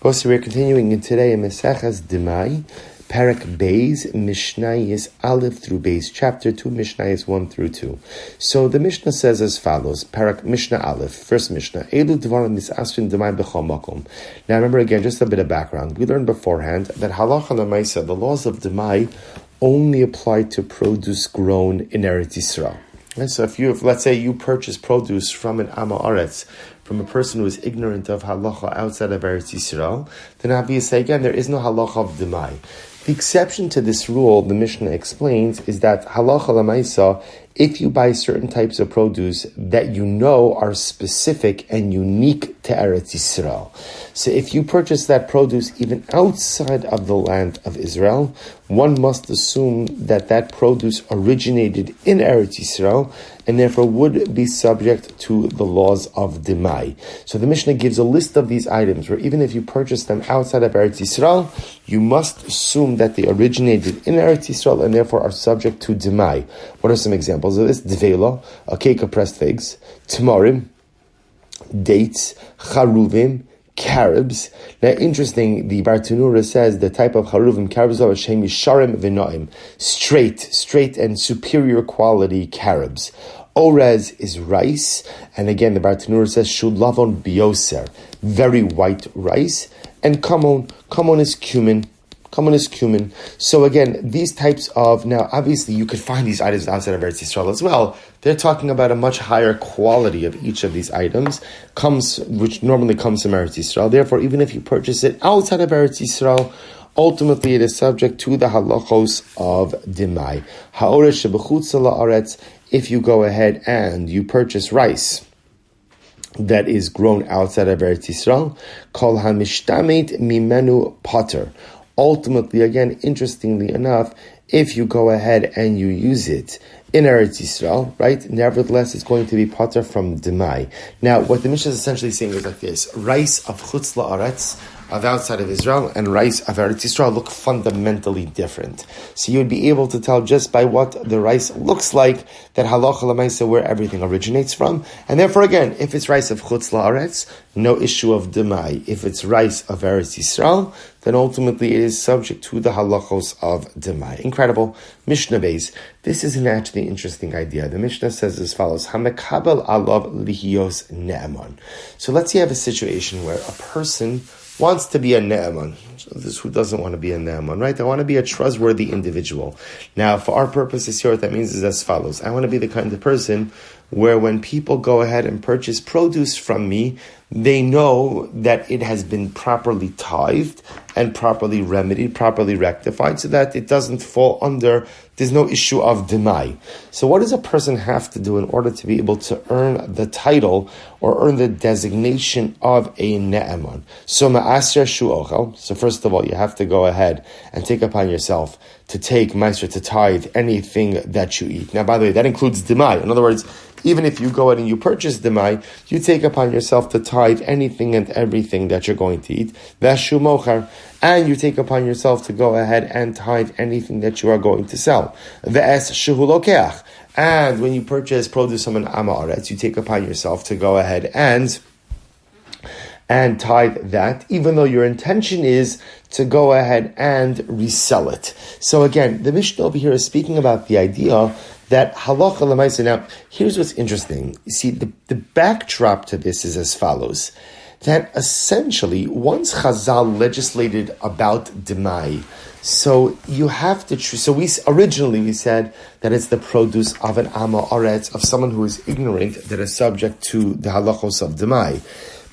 Also, we're continuing in today in Maseches Demai, Parak Beis, Mishna is Aleph through Beis, chapter 2, Mishna is 1 through 2. So the Mishnah says as follows, Parak Mishna Aleph, first Mishnah, Elu Dvarim Misasrin Demai B'chol Makom. Now remember again, just a bit of background. We learned beforehand that Halacha L'Maisa, the laws of Demai, only apply to produce grown in Eretz Yisrael. So if let's say you purchase produce from an Am Haaretz, from a person who is ignorant of halacha outside of Eretz Yisrael, then obviously again there is no halacha of demai. The exception to this rule, the Mishnah explains, is that halacha l'maisa, if you buy certain types of produce that you know are specific and unique to Eretz Yisrael. So if you purchase that produce even outside of the land of Israel, one must assume that that produce originated in Eretz Yisrael and therefore would be subject to the laws of Demai. So the Mishnah gives a list of these items where even if you purchase them outside of Eretz Yisrael, you must assume that they originated in Eretz Yisrael and therefore are subject to Demai. What are some examples of this? Dvela, a cake of pressed figs, tamarim, dates, charuvim, carobs. Now, interesting, the Bartanura says the type of charuvim, carobs are shem yisharim v'noim, straight and superior quality carobs. Orez is rice, and again the Bartanura says shulavon bioser, very white rice, and kamon is cumin. So again, these types of, now obviously you could find these items outside of Eretz Yisrael as well. They're talking about a much higher quality of each of these items, which normally comes from Eretz Yisrael. Therefore, even if you purchase it outside of Eretz Yisrael, ultimately it is subject to the halachos of Demai. Ha'oresh shebechutza la'aretz, if you go ahead and you purchase rice that is grown outside of Eretz Yisrael, kol hamishtamet mimenu potter. Ultimately, again, interestingly enough, if you go ahead and you use it in Eretz Yisrael, right, nevertheless, it's going to be potter from Demai. Now, what the Mishnah is essentially saying is like this: rice of chutz la'aretz, of outside of Israel, and rice of Eretz Yisrael look fundamentally different. So you would be able to tell just by what the rice looks like that halacha l'maisa where everything originates from. And therefore, again, if it's rice of chutz la'aretz, no issue of demai. If it's rice of Eretz Yisrael, then ultimately it is subject to the halachos of demai. Incredible. Mishnah Beis. This is an actually interesting idea. The Mishnah says as follows: Hamekabel alav lihios ne'eman. So let's say you have a situation where a person wants to be a ne'eman. So who doesn't want to be a ne'eman, right? I want to be a trustworthy individual. Now, for our purposes here, what that means is as follows. I want to be the kind of person where when people go ahead and purchase produce from me, they know that it has been properly tithed and properly remedied, properly rectified, so that it doesn't fall under, there's no issue of demai. So what does a person have to do in order to be able to earn the title or earn the designation of a ne'eman? So ma'asr shu'ochel. So first of all, you have to go ahead and take upon yourself to take ma'asr, to tithe anything that you eat. Now, by the way, that includes demai. In other words, even if you go ahead and you purchase demai, you take upon yourself to tithe anything and everything that you're going to eat. Veshu mochar, and you take upon yourself to go ahead and tithe anything that you are going to sell. Ve'es shehu lokeach, and when you purchase produce from an Am Haaretz, you take upon yourself to go ahead and tithe that, even though your intention is to go ahead and resell it. So again, the Mishnah over here is speaking about the idea that halacha l'maisa. Now, here's what's interesting. You see, the backdrop to this is as follows: that essentially, once Chazal legislated about demai, so you have to. So we said that it's the produce of an Am Haaretz, of someone who is ignorant, that is subject to the halachos of demai.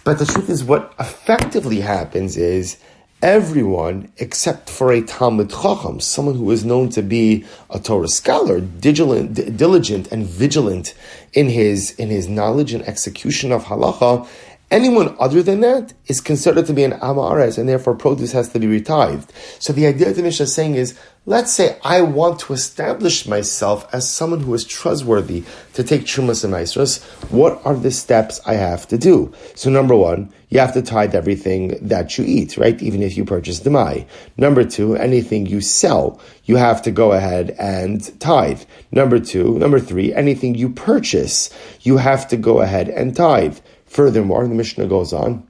But the truth is, what effectively happens is everyone, except for a Talmid Chacham, someone who is known to be a Torah scholar, diligent and vigilant in his knowledge and execution of halacha, anyone other than that is considered to be an Am Haaretz, and therefore produce has to be retithed. So the idea the Mishnah is saying is, let's say I want to establish myself as someone who is trustworthy to take Trumas and Maasros. What are the steps I have to do? So number one, you have to tithe everything that you eat, right? Even if you purchase demai. Number two, anything you sell, you have to go ahead and tithe. Number three, anything you purchase, you have to go ahead and tithe. Furthermore, the Mishnah goes on,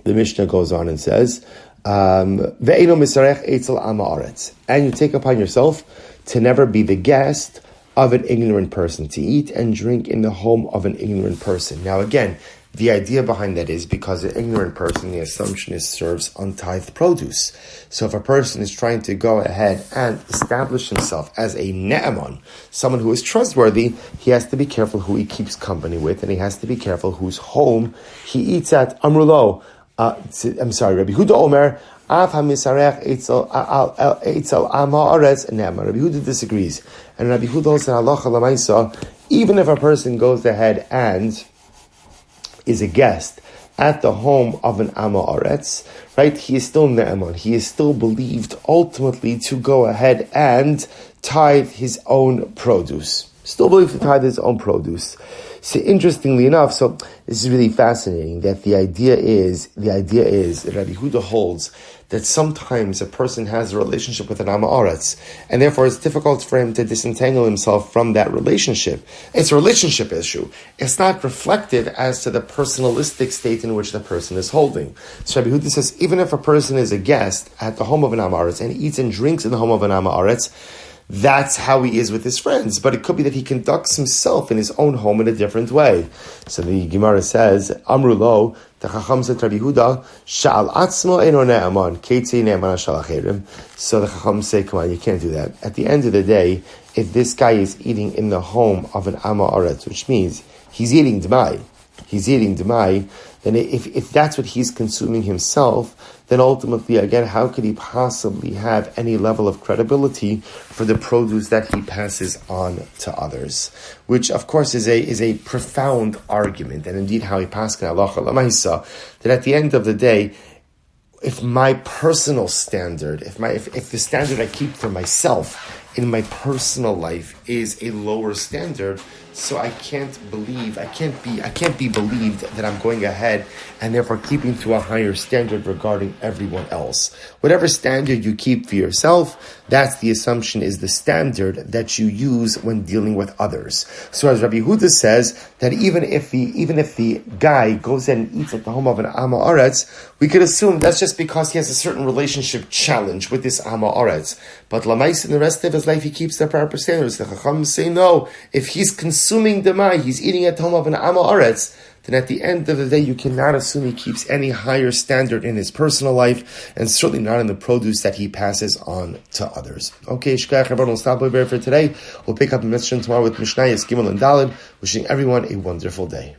The Mishnah goes on and says, Ve'eno misarech eitzel am haaretz. And you take upon yourself to never be the guest of an ignorant person, to eat and drink in the home of an ignorant person. Now again, the idea behind that is because an ignorant person, the assumption is serves untithed produce. So if a person is trying to go ahead and establish himself as a ne'eman, someone who is trustworthy, he has to be careful who he keeps company with, and he has to be careful whose home he eats at. Amrulo, Rabbi Huda Omer, Av HaMisarech Eitzel Am Haaretz Ne'eman. Rabbi Huda disagrees. And Rabbi Huda holds in Halacha L'maisa, even if a person goes ahead and is a guest at the home of an Am Haaretz, right, he is still Ne'eman. He is still believed ultimately to go ahead and tithe his own produce. Still believed to tithe his own produce. So interestingly enough, so this is really fascinating, that the idea is that Rabbi Huda holds that sometimes a person has a relationship with an Am Haaretz, and therefore it's difficult for him to disentangle himself from that relationship. It's a relationship issue. It's not reflective as to the personalistic state in which the person is holding. So Rabbi Huda says, even if a person is a guest at the home of an Am Haaretz and eats and drinks in the home of an Am Haaretz, that's how he is with his friends. But it could be that he conducts himself in his own home in a different way. So the Gemara says, Amru lo, the Chacham said Rabbi Huda, Sha'al atzmo eno ne'aman, keitzi ne'aman shal acherim. So the Chacham say, come on, you can't do that. At the end of the day, if this guy is eating in the home of an Am Haaretz, which means he's eating Demai, then if that's what he's consuming himself, then ultimately, again, how could he possibly have any level of credibility for the produce that he passes on to others? Which, of course, is a profound argument, and indeed how he passes halacha l'maisa, that at the end of the day, if my personal standard, if the standard I keep for myself in my personal life is a lower standard, so I can't be believed that I'm going ahead and therefore keeping to a higher standard regarding everyone else. Whatever standard you keep for yourself, that's the assumption is the standard that you use when dealing with others. So as Rabbi Huda says, that even if the guy goes in and eats at the home of an Am Haaretz, we could assume that's just because he has a certain relationship challenge with this Am Haaretz. But Lamais in the rest of his life, he keeps the proper standards. The Chacham say no. If he's consuming Demai, he's eating at home of an Am Haaretz, then at the end of the day, you cannot assume he keeps any higher standard in his personal life, and certainly not in the produce that he passes on to others. Okay, Shkach, everyone will stop over for today. We'll pick up a mission tomorrow with Mishna, Gimel and Daled. Wishing everyone a wonderful day.